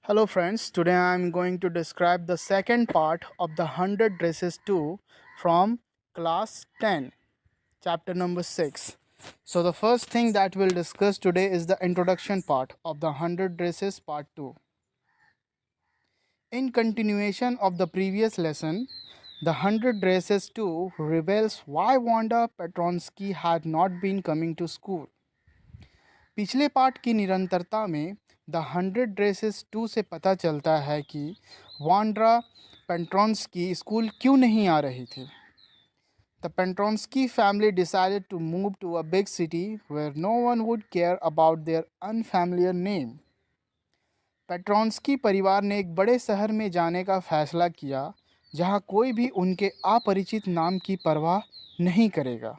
Hello friends, today I am going to describe the second part of the 100 Dresses 2 from class 10, chapter number 6. So the first thing that we'll discuss today is the introduction part of the 100 Dresses part 2. In continuation of the previous lesson, the 100 Dresses 2 reveals why Wanda Petronsky had not been coming to school. पिछले part की निरंतरता में the 100 dresses 2 से पता चलता है कि वांड्रा पेंट्रॉन्स्की school क्यों नहीं आ रही थी. The Petronski family decided to move to a big city where no one would care about their unfamiliar name. Petronski परिवार ने एक बड़े शहर में जाने का फैसला किया जहां कोई भी उनके अपरिचित नाम की परवाह नहीं करेगा.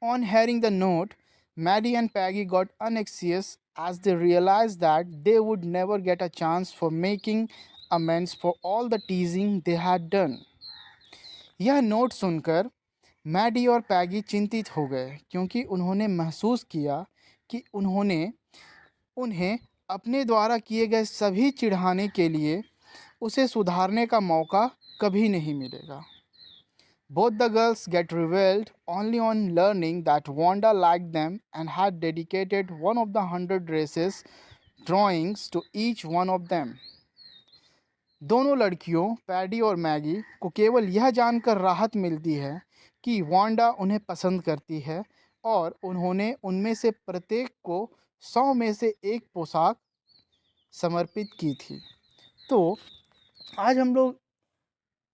On hearing the note, Maddie and Peggy got anxious as they realized that they would never get a chance for making amends for all the teasing they had done. यह नोट सुनकर मैडी और पैगी चिंतित हो गए क्योंकि उन्होंने महसूस किया कि उन्हें अपने द्वारा किए गए सभी चिढ़ाने के लिए उसे सुधारने का मौका कभी नहीं मिलेगा. Both the girls get revealed only on learning that Wanda liked them and had dedicated one of the 100 dresses drawings to each one of them. दोनों लड़कियों पैडी और मैगी को केवल यह जानकर राहत मिलती है कि वांडा उन्हें पसंद करती है और उन्होंने उनमें से प्रत्येक को 100 में से एक पोशाक समर्पित की थी. तो आज हम लोग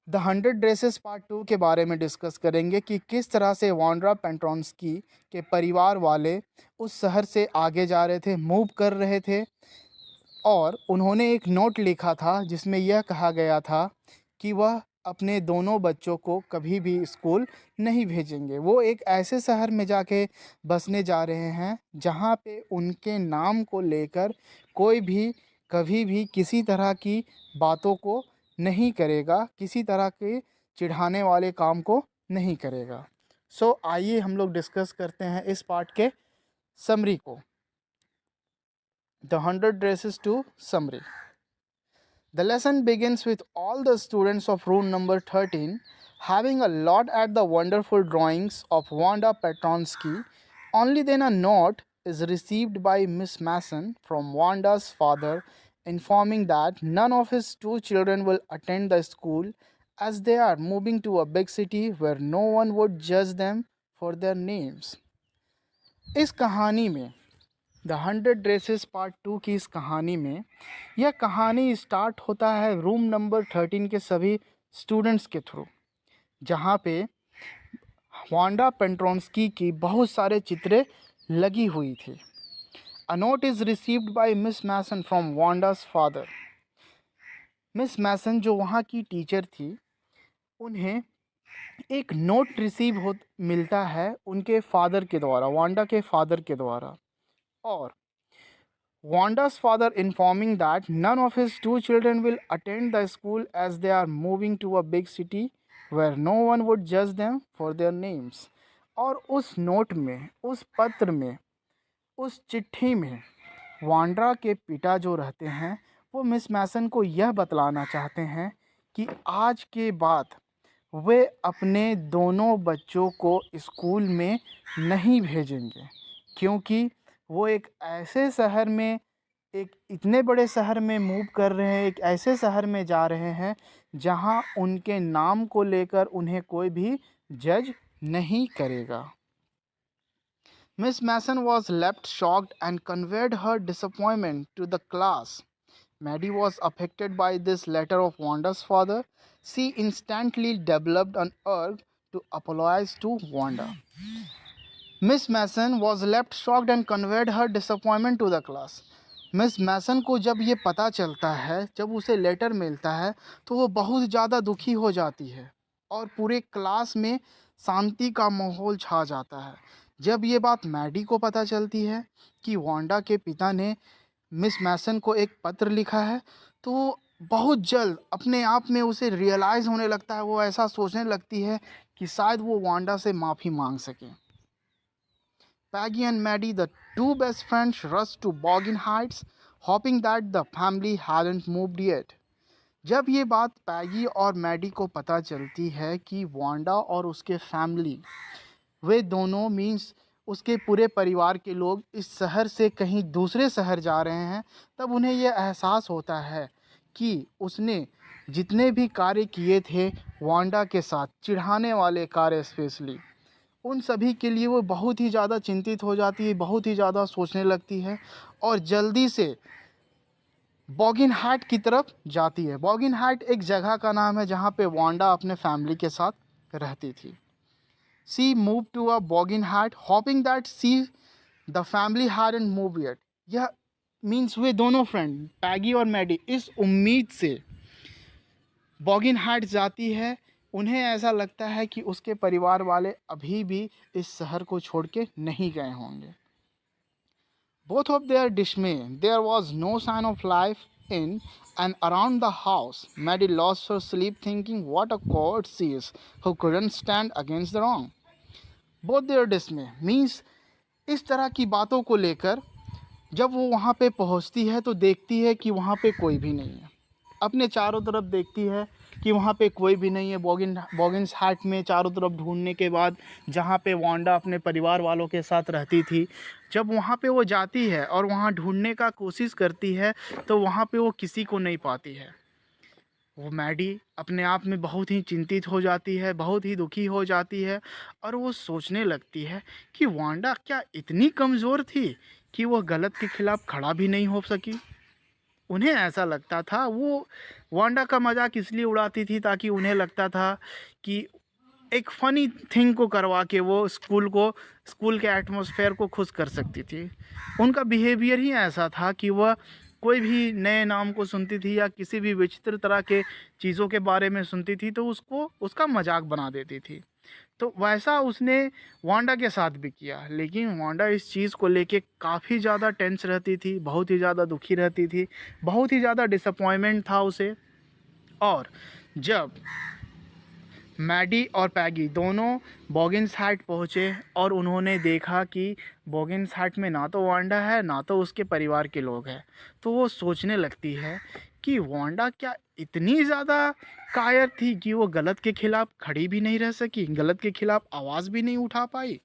द 100 ड्रेसेस पार्ट 2 के बारे में डिस्कस करेंगे कि किस तरह से वांड्रा पेंट्रॉन्स्की के परिवार वाले उस शहर से आगे जा रहे थे, मूव कर रहे थे और उन्होंने एक नोट लिखा था जिसमें यह कहा गया था कि वह अपने दोनों बच्चों को कभी भी स्कूल नहीं भेजेंगे. वो एक ऐसे शहर में जाके बसने जा रहे हैं जहाँ पे उनके नाम को लेकर कोई भी कभी भी किसी तरह की बातों को नहीं करेगा, किसी तरह के चिढ़ाने वाले काम को नहीं करेगा. सो आइए हम लोग डिस्कस करते हैं इस पार्ट के समरी को. The 100 dresses 2 summary. The lesson begins with all the students of room number 13 having a lot at the wonderful drawings of Wanda Petronsky. Only then a note is received by Miss Mason from Wanda's father informing that none of his two children will attend the school as they are moving to a big city where no one would judge them for their names. इस कहानी में the 100 dresses part 2 की इस कहानी में यह कहानी start होता है रूम नंबर 13 के सभी स्टूडेंट्स के थ्रू, जहाँ पे वांडा पेंट्रॉन्स्की की बहुत सारे चित्रें लगी हुई थी. A note is received by Miss Mason from Wanda's father. Miss Mason जो वहाँ की टीचर थी, उन्हें एक नोट मिलता है उनके फादर के द्वारा, वांडा के फादर के द्वारा. और Wanda's father informing that none of his two children will attend the school as they are moving to a big city where no one would judge them for their names. और उस note में, उस पत्र में, उस चिट्ठी में वांड्रा के पिता जो रहते हैं वो मिस मैसन को यह बतलाना चाहते हैं कि आज के बाद वे अपने दोनों बच्चों को स्कूल में नहीं भेजेंगे क्योंकि वो एक ऐसे शहर में, एक इतने बड़े शहर में मूव कर रहे हैं, एक ऐसे शहर में जा रहे हैं जहां उनके नाम को लेकर उन्हें कोई भी जज नहीं करेगा. Miss Mason was left shocked and conveyed her disappointment to the class. Maddie was affected by this letter of Wanda's father. She instantly developed an urge to apologize to Wanda. Miss Mason was left shocked and conveyed her disappointment to the class. Miss Mason को जब ये पता चलता है, जब उसे letter मिलता है तो वो बहुत ज़्यादा दुखी हो जाती है और पूरे क्लास में शांति का माहौल छा जाता है. जब ये बात मैडी को पता चलती है कि वांडा के पिता ने मिस मैसन को एक पत्र लिखा है तो बहुत जल्द अपने आप में उसे रियलाइज़ होने लगता है, वो ऐसा सोचने लगती है कि शायद वो वांडा से माफ़ी मांग सके. Peggy and Maddie, the two best friends, rushed to Boggin Heights hoping that the family hadn't moved yet. जब ये बात पैगी और मैडी को पता चलती है कि वांडा और उसके फैमिली, वे दोनों मीन्स उसके पूरे परिवार के लोग इस शहर से कहीं दूसरे शहर जा रहे हैं, तब उन्हें यह एहसास होता है कि उसने जितने भी कार्य किए थे वांडा के साथ, चिढ़ाने वाले कार्य स्पेशली, उन सभी के लिए वो बहुत ही ज़्यादा चिंतित हो जाती है, बहुत ही ज़्यादा सोचने लगती है और जल्दी से बॉगिन हाट की तरफ जाती है। बॉगिन हाट एक जगह का नाम है जहाँ पे वांडा अपने फैमिली के साथ रहती थी। सी मूव टू अ बॉगिन house hoping that she the family hadn't moved yet. यह मीन्स वे दोनों फ्रेंड पैगी और मैडी इस उम्मीद से बॉगिन हाट जाती है, उन्हें ऐसा लगता है कि उसके परिवार वाले अभी भी इस शहर को छोड़ के नहीं गए होंगे। Both of their dismay, there was no sign of life in and around the house. Maddie lost her sleep thinking what a coward she is who couldn't stand against the wrong. Both their dismay means इस तरह की बातों को लेकर जब वो वहाँ पे पहुँचती है तो देखती है कि वहाँ पे कोई भी नहीं है। अपने चारों तरफ देखती है कि वहाँ पे कोई भी नहीं है। बॉगिन्स हाट में चारों तरफ ढूंढने के बाद जहाँ पे वांडा अपने परिवार वालों के साथ रहती थी, जब वहाँ पे वो जाती है और वहाँ ढूंढने का कोशिश करती है तो वहाँ पे वो किसी को नहीं पाती है। वो मैडी अपने आप में बहुत ही चिंतित हो जाती है, बहुत ही दुखी हो जाती है और वो सोचने लगती है कि वांडा क्या इतनी कमज़ोर थी कि वो गलत के खिलाफ़ खड़ा भी नहीं हो सकी। उन्हें ऐसा लगता था, वो वांडा का मजाक इसलिए उड़ाती थी ताकि उन्हें लगता था कि एक फ़नी थिंग को करवा के वो स्कूल के एटमॉस्फेयर को खुश कर सकती थी। उनका बिहेवियर ही ऐसा था कि वह कोई भी नए नाम को सुनती थी या किसी भी विचित्र तरह के चीज़ों के बारे में सुनती थी तो उसको उसका मजाक बना देती थी। तो वैसा उसने वांडा के साथ भी किया, लेकिन वांडा इस चीज़ को लेके काफ़ी ज़्यादा टेंस रहती थी, बहुत ही ज़्यादा दुखी रहती थी, बहुत ही ज़्यादा डिसअपॉइंटमेंट था उसे। और जब मैडी और पैगी दोनों बॉगिन्स हाट पहुँचे और उन्होंने देखा कि बॉगिन्स हाट में ना तो वांडा है ना तो उसके परिवार के लोग हैं, तो वो सोचने लगती है कि वांडा क्या इतनी ज़्यादा कायर थी कि वो गलत के खिलाफ़ खड़ी भी नहीं रह सकी, गलत के खिलाफ़ आवाज़ भी नहीं उठा पाई।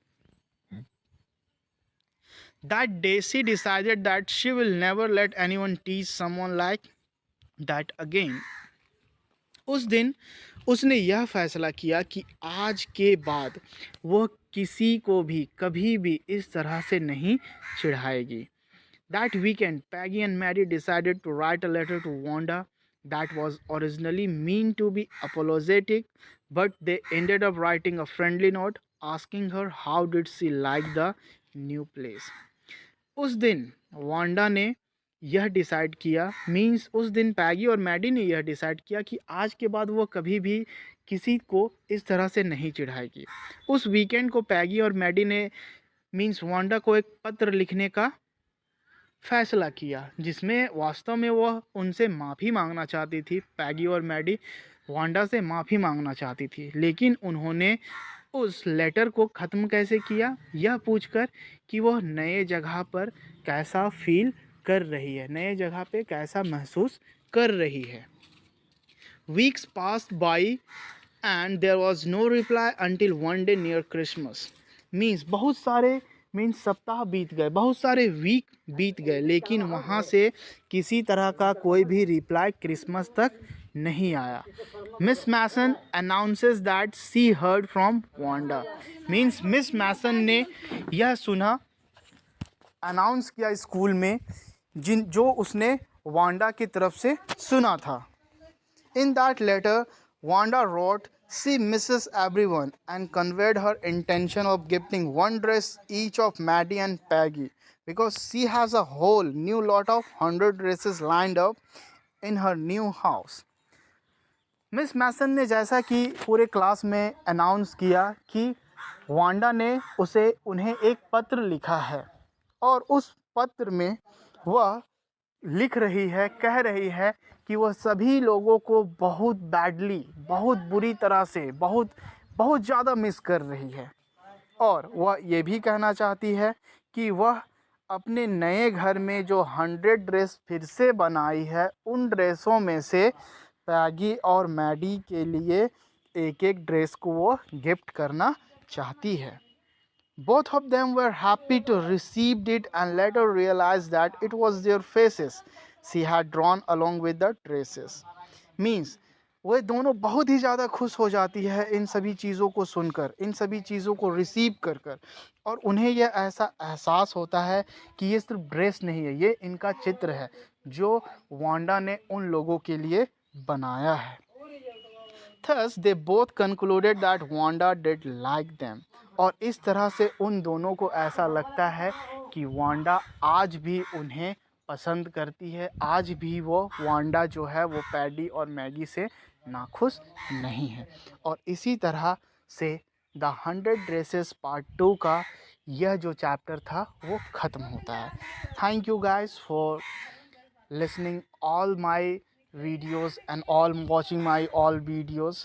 That day she decided that she will never let anyone tease someone like that again. उस दिन उसने यह फैसला किया कि आज के बाद वह किसी को भी कभी भी इस तरह से नहीं चिढ़ाएगी। That weekend, Peggy and Maddie decided to write a letter to Wanda that was originally meant to be apologetic, but they ended up writing a friendly note asking her how did she like the new place. उस दिन Wanda ने यह decide किया, means उस दिन पैगी और Maddie ने यह डिसाइड किया कि आज के बाद वो कभी भी किसी को इस तरह से नहीं चिढ़ाएगी। उस वीकेंड को पैगी और मैडी ने मीन्स वांडा को एक पत्र लिखने का फैसला किया, जिसमें वास्तव में वह उनसे माफ़ी मांगना चाहती थी। पैगी और मैडी वांडा से माफ़ी मांगना चाहती थी, लेकिन उन्होंने उस लेटर को ख़त्म कैसे किया, यह पूछकर कि वह नए जगह पर कैसा फील कर रही है, नए जगह पे कैसा महसूस कर रही है। Weeks passed by and there was no reply until one day near Christmas. Means बहुत सारे सप्ताह बीत गए, बहुत सारे वीक बीत गए, लेकिन वहाँ से किसी तरह का कोई भी रिप्लाई क्रिसमस तक नहीं आया। Miss Mason announces that she heard from Wanda. Means Miss Mason ने यह सुना, अनाउंस किया स्कूल में, जो उसने वांडा की तरफ से सुना था। In that letter Wanda wrote she misses everyone and conveyed her intention of gifting one dress each of Maddie and Peggy because she has a whole new lot of 100 dresses lined up in her new house. Miss Mason ने जैसा कि पूरे class में announce किया कि Wanda ने उन्हें एक पत्र लिखा है और उस पत्र में वह लिख रही है, कह रही है कि वह सभी लोगों को बहुत बैडली, बहुत बुरी तरह से, बहुत ज़्यादा मिस कर रही है। और वह ये भी कहना चाहती है कि वह अपने नए घर में जो 100 ड्रेस फिर से बनाई है, उन ड्रेसों में से पैगी और मैडी के लिए एक एक ड्रेस को वो गिफ्ट करना चाहती है. Both of them were happy to receive it and later realized that it was their faces she had drawn along with the dresses. Means वे दोनों बहुत ही ज़्यादा खुश हो जाती है इन सभी चीज़ों को सुनकर, इन सभी चीज़ों को रिसीव कर कर, और उन्हें यह ऐसा एहसास होता है कि ये सिर्फ ड्रेस नहीं है, ये इनका चित्र है जो वांडा ने उन लोगों के लिए बनाया है. Thus they both concluded that Wanda did like them. और इस तरह से उन दोनों को ऐसा लगता है कि वांडा आज भी उन्हें पसंद करती है, आज भी वो वांडा जो है वो पैडी और मैगी से नाखुश नहीं है. और इसी तरह से द 100 ड्रेसेस पार्ट 2 का यह जो चैप्टर था वो ख़त्म होता है. Thank you guys for listening all my videos and all watching my all videos.